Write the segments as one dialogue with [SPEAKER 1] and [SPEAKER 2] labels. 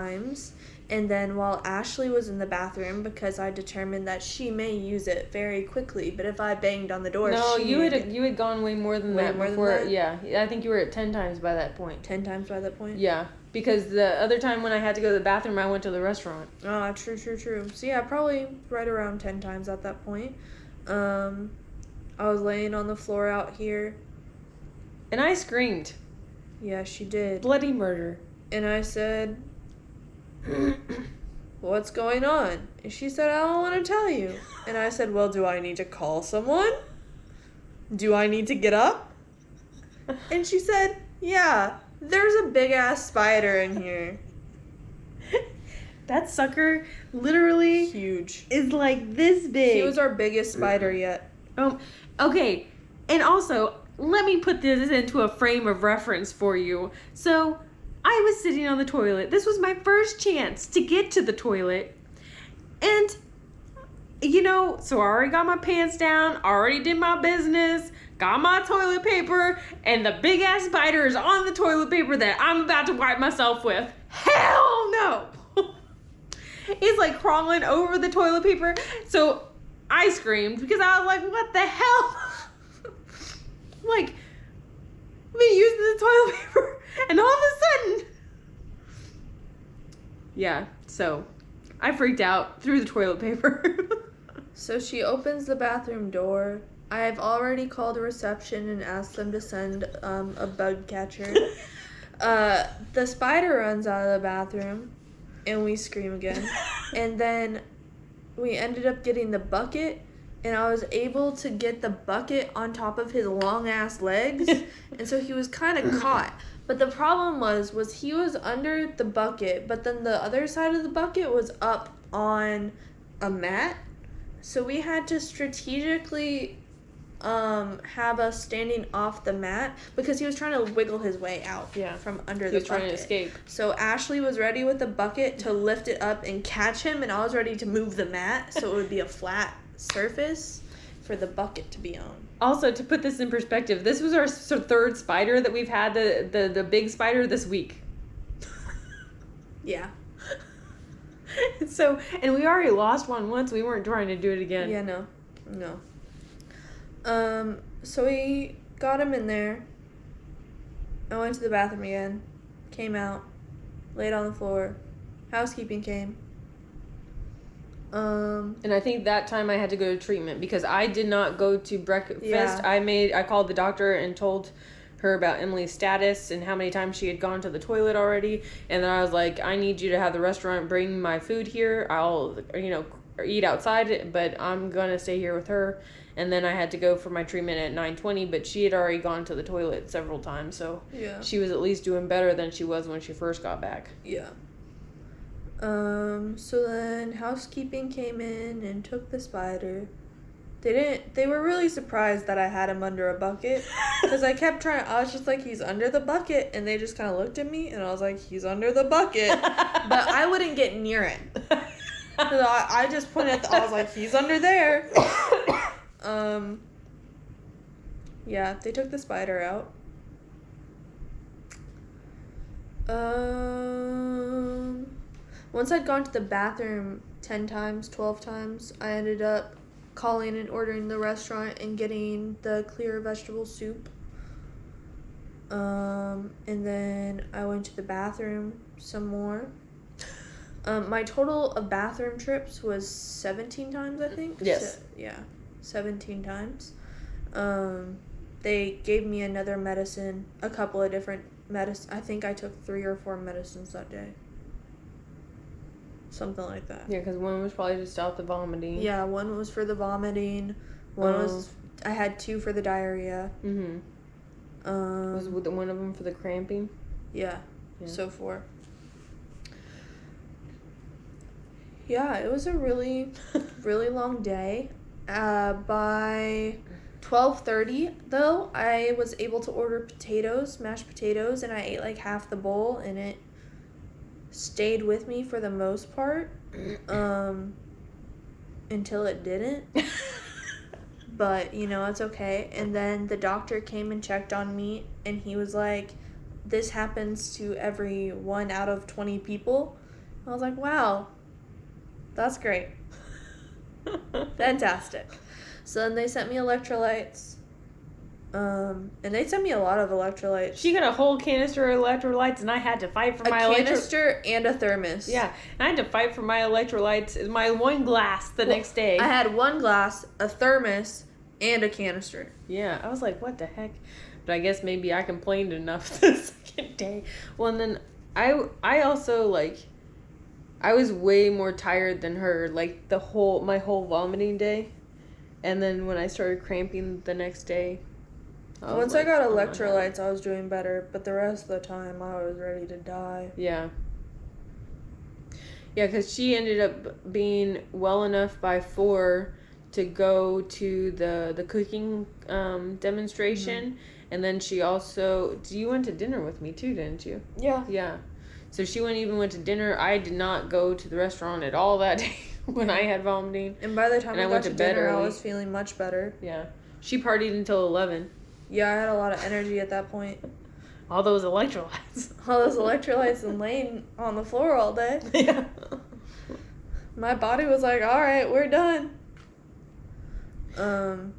[SPEAKER 1] times. And then while Ashley was in the bathroom, because I determined that she may use it very quickly, but if I banged on the door,
[SPEAKER 2] no, you had gone way more than that before. Yeah, I think you were at 10 times by that point.
[SPEAKER 1] 10 times by that point?
[SPEAKER 2] Yeah, because the other time when I had to go to the bathroom, I went to the restaurant.
[SPEAKER 1] Oh, true. So yeah, probably right around 10 times at that point. I was laying on the floor out here.
[SPEAKER 2] And I screamed.
[SPEAKER 1] Yeah, she did.
[SPEAKER 2] Bloody murder.
[SPEAKER 1] And I said, what's going on? And she said, I don't want to tell you. And I said, well, do I need to call someone? Do I need to get up? And she said, yeah, there's a big ass spider in here.
[SPEAKER 2] That sucker literally
[SPEAKER 1] huge
[SPEAKER 2] is like this big.
[SPEAKER 1] He was our biggest spider yet.
[SPEAKER 2] Okay. And also, let me put this into a frame of reference for you. So, I was sitting on the toilet. This was my first chance to get to the toilet. And, so I already got my pants down, already did my business, got my toilet paper, and the big ass spider is on the toilet paper that I'm about to wipe myself with. Hell no! He's like crawling over the toilet paper. So I screamed because I was like, what the hell? Like, I've been using the toilet paper, and all of a sudden, yeah, so I freaked out through the toilet paper.
[SPEAKER 1] So she opens the bathroom door. I have already called a reception and asked them to send a bug catcher. The spider runs out of the bathroom, and we scream again. And then we ended up getting the bucket, and I was able to get the bucket on top of his long-ass legs, and so he was kind of caught. But the problem was he was under the bucket, but then the other side of the bucket was up on a mat, so we had to strategically have us standing off the mat because he was trying to wiggle his way out from under the bucket. He was
[SPEAKER 2] trying to escape.
[SPEAKER 1] So Ashley was ready with the bucket to lift it up and catch him, and I was ready to move the mat so it would be a flat surface for the bucket to be on.
[SPEAKER 2] Also, to put this in perspective, this was our third spider that we've had, the big spider, this week.
[SPEAKER 1] Yeah.
[SPEAKER 2] So, and we already lost one once. We weren't trying to do it again.
[SPEAKER 1] Yeah, no. So we got him in there. I went to the bathroom again, came out, laid on the floor. Housekeeping came.
[SPEAKER 2] And I think that time I had to go to treatment because I did not go to breakfast.
[SPEAKER 1] Yeah.
[SPEAKER 2] I called the doctor and told her about Emily's status and how many times she had gone to the toilet already. And then I was like, I need you to have the restaurant bring my food here. I'll, eat outside, but I'm going to stay here with her. And then I had to go for my treatment at 9:20, but she had already gone to the toilet several times. So she was at least doing better than she was when she first got back.
[SPEAKER 1] Yeah. So then housekeeping came in and took the spider. They were really surprised that I had him under a bucket because I was just like, he's under the bucket, and they just kind of looked at me and I was like, he's under the bucket, but I wouldn't get near it. So I just pointed I was like, he's under there. Yeah, they took the spider out. Once I'd gone to the bathroom 10 times, 12 times, I ended up calling and ordering the restaurant and getting the clear vegetable soup. And then I went to the bathroom some more. My total of bathroom trips was 17 times, I think.
[SPEAKER 2] Yes.
[SPEAKER 1] 17 times. They gave me another medicine, a couple of different medicines. I think I took 3 or 4 medicines that day. Something like that.
[SPEAKER 2] Yeah, because one was probably to stop the vomiting.
[SPEAKER 1] Yeah, one was for the vomiting. I had 2 for the diarrhea.
[SPEAKER 2] Mm-hmm. Was one of them for the cramping?
[SPEAKER 1] Yeah. So 4. Yeah, it was a really, really long day. By 12:30, though, I was able to order mashed potatoes, and I ate like half the bowl, and it stayed with me for the most part, until it didn't. But, it's okay. And then the doctor came and checked on me, and he was like, this happens to every 1 out of 20 people. I was like, wow, that's great. Fantastic. So then they sent me electrolytes. And they sent me a lot of electrolytes.
[SPEAKER 2] She got a whole canister of electrolytes, and I had to fight for my
[SPEAKER 1] canister and a thermos.
[SPEAKER 2] Yeah, and I had to fight for my electrolytes, my one glass the next day.
[SPEAKER 1] I had one glass, a thermos, and a canister.
[SPEAKER 2] Yeah, I was like, what the heck? But I guess maybe I complained enough the second day. Well, and then I also, like, I was way more tired than her, like, my whole vomiting day. And then when I started cramping the next day,
[SPEAKER 1] once I got electrolytes, I was doing better, but the rest of the time, I was ready to die.
[SPEAKER 2] Yeah. Yeah, because she ended up being well enough by 4 to go to the cooking demonstration. Mm-hmm. And then she also... You went to dinner with me, too, didn't you?
[SPEAKER 1] Yeah.
[SPEAKER 2] Yeah. So she went to dinner. I did not go to the restaurant at all that day when I had vomiting.
[SPEAKER 1] And by the time I got to dinner, I was feeling much better.
[SPEAKER 2] Yeah. She partied until 11.
[SPEAKER 1] Yeah, I had a lot of energy at that point.
[SPEAKER 2] All those electrolytes.
[SPEAKER 1] All those electrolytes and laying on the floor all day.
[SPEAKER 2] Yeah.
[SPEAKER 1] My body was like, all right, we're done.
[SPEAKER 2] And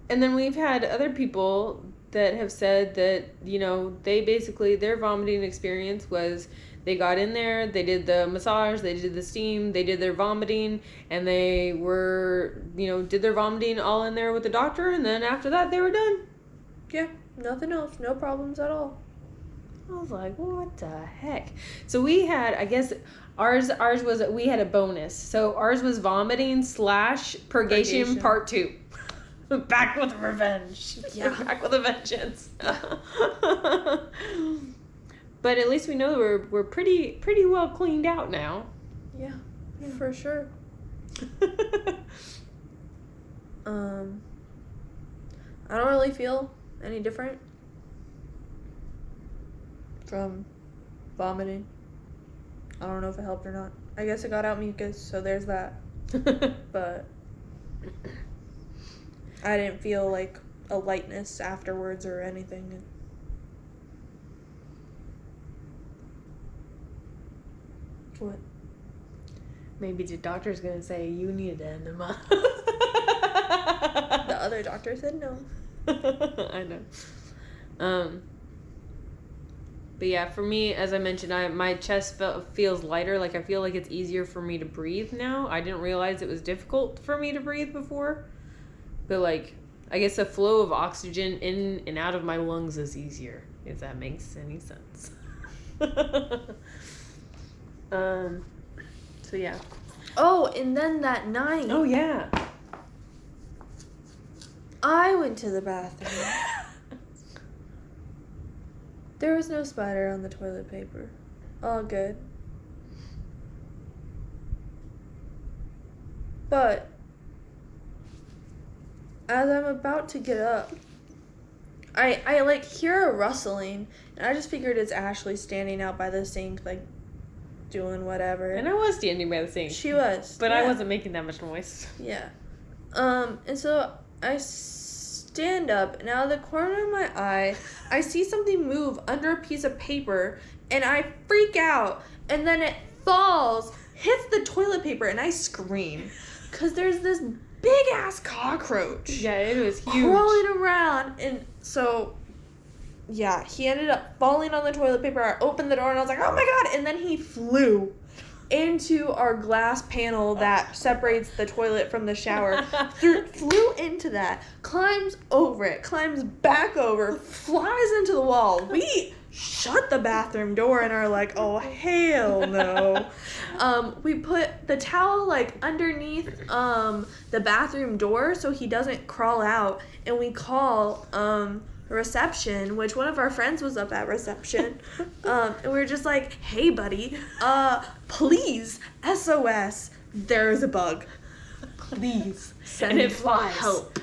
[SPEAKER 2] then we've had other people that have said that, they basically, their vomiting experience was they got in there, they did the massage, they did the steam, they did their vomiting, and they were, did their vomiting all in there with the doctor, and then after that, they were done.
[SPEAKER 1] Yeah, nothing else. No problems at all.
[SPEAKER 2] I was like, what the heck? So we had, I guess, ours was, we had a bonus. So ours was vomiting / purgation part 2. Back with revenge.
[SPEAKER 1] Yeah.
[SPEAKER 2] Back with a vengeance. But at least we know we're pretty well cleaned out now.
[SPEAKER 1] Yeah, for sure. I don't really feel any different from vomiting. I don't know if it helped or not. I guess it got out mucus, so there's that. But I didn't feel like a lightness afterwards or anything. What?
[SPEAKER 2] Maybe the doctor's gonna say you need an enema.
[SPEAKER 1] The other doctor said no.
[SPEAKER 2] I know. But yeah, for me, as I mentioned, my chest feels lighter. Like, I feel like it's easier for me to breathe now. I didn't realize it was difficult for me to breathe before. But, like, I guess the flow of oxygen in and out of my lungs is easier, if that makes any sense. So, yeah.
[SPEAKER 1] Oh, and then that night.
[SPEAKER 2] Oh, yeah.
[SPEAKER 1] I went to the bathroom. There was no spider on the toilet paper. All good. But as I'm about to get up, I like hear a rustling, and I just figured it's Ashley standing out by the sink, like doing whatever.
[SPEAKER 2] And I was standing by the sink.
[SPEAKER 1] She was.
[SPEAKER 2] But
[SPEAKER 1] yeah.
[SPEAKER 2] I wasn't making that much noise.
[SPEAKER 1] Yeah. And so I stand up, and out of the corner of my eye, I see something move under a piece of paper, and I freak out, and then it falls, hits the toilet paper, and I scream. Because there's this big-ass cockroach.
[SPEAKER 2] Yeah, it was huge.
[SPEAKER 1] Crawling around, and so... Yeah, he ended up falling on the toilet paper. I opened the door, and I was like, oh my god! And then he flew into our glass panel that separates the toilet from the shower. Flew into that, climbs over it, climbs back over, flies into the wall. We shut the bathroom door and are like, oh, hell no. We put the towel, like, underneath the bathroom door so he doesn't crawl out, and we call... reception, which one of our friends was up at reception, and we were just like, hey buddy, please, SOS, there's a bug, please send
[SPEAKER 2] and it flies.
[SPEAKER 1] help.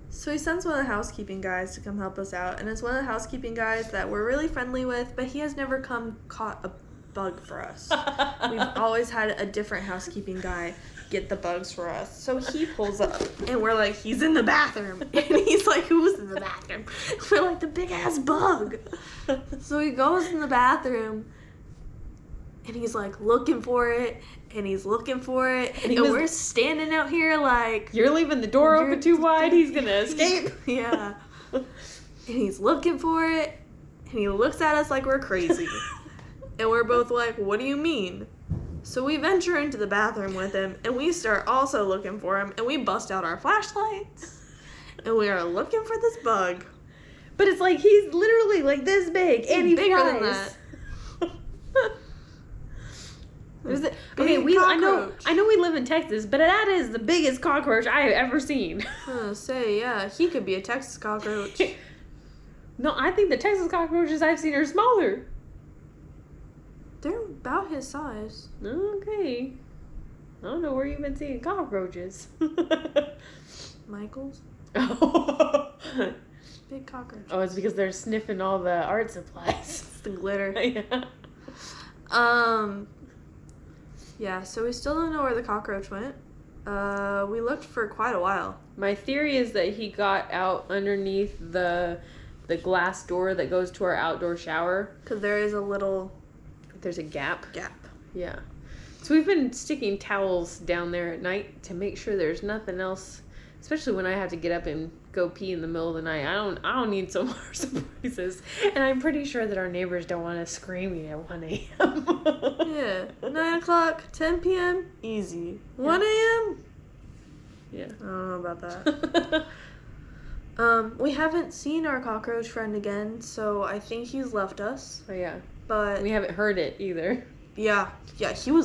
[SPEAKER 1] So he sends one of the housekeeping guys to come help us out, and it's one of the housekeeping guys that we're really friendly with, but he has never caught a bug for us. We've always had a different housekeeping guy get the bugs for us. So he pulls up, and we're like, he's in the bathroom. And he's like, who's in the bathroom? We're like, the big-ass bug. So he goes in the bathroom, and he's like looking for it, and he's looking for it, and we're standing out here like,
[SPEAKER 2] you're leaving the door open too wide, he's gonna escape.
[SPEAKER 1] Yeah. And he's looking for it, and he looks at us like we're crazy. And we're both like, what do you mean? So we venture into the bathroom with him, and we start also looking for him, and we bust out our flashlights, and we are looking for this bug.
[SPEAKER 2] But it's like, he's literally like this big, and he's
[SPEAKER 1] bigger
[SPEAKER 2] flies.
[SPEAKER 1] than that.
[SPEAKER 2] Okay, I know we live in Texas, but that is the biggest cockroach I have ever seen.
[SPEAKER 1] Yeah, he could be a Texas cockroach.
[SPEAKER 2] No, I think the Texas cockroaches I've seen are smaller.
[SPEAKER 1] They're about his size.
[SPEAKER 2] Okay. I don't know where you've been seeing cockroaches.
[SPEAKER 1] Michael's?
[SPEAKER 2] Oh.
[SPEAKER 1] Big cockroach.
[SPEAKER 2] Oh, it's because they're sniffing all the art supplies.
[SPEAKER 1] It's the glitter.
[SPEAKER 2] Yeah.
[SPEAKER 1] Yeah, so we still don't know where the cockroach went. We looked for quite a while.
[SPEAKER 2] My theory is that he got out underneath the glass door that goes to our outdoor shower.
[SPEAKER 1] Because there is a little...
[SPEAKER 2] There's a gap.
[SPEAKER 1] Gap.
[SPEAKER 2] Yeah. So we've been sticking towels down there at night to make sure there's nothing else, especially when I have to get up and go pee in the middle of the night. I don't need some more surprises. And I'm pretty sure that our neighbors don't want us screaming at 1 a.m.
[SPEAKER 1] Yeah. 9 o'clock, 10 p.m., easy. 1 a.m.?
[SPEAKER 2] Yeah.
[SPEAKER 1] I don't know about that. We haven't seen our cockroach friend again, so I think he's left us.
[SPEAKER 2] Oh, yeah.
[SPEAKER 1] But
[SPEAKER 2] we haven't heard it either.
[SPEAKER 1] Yeah, he was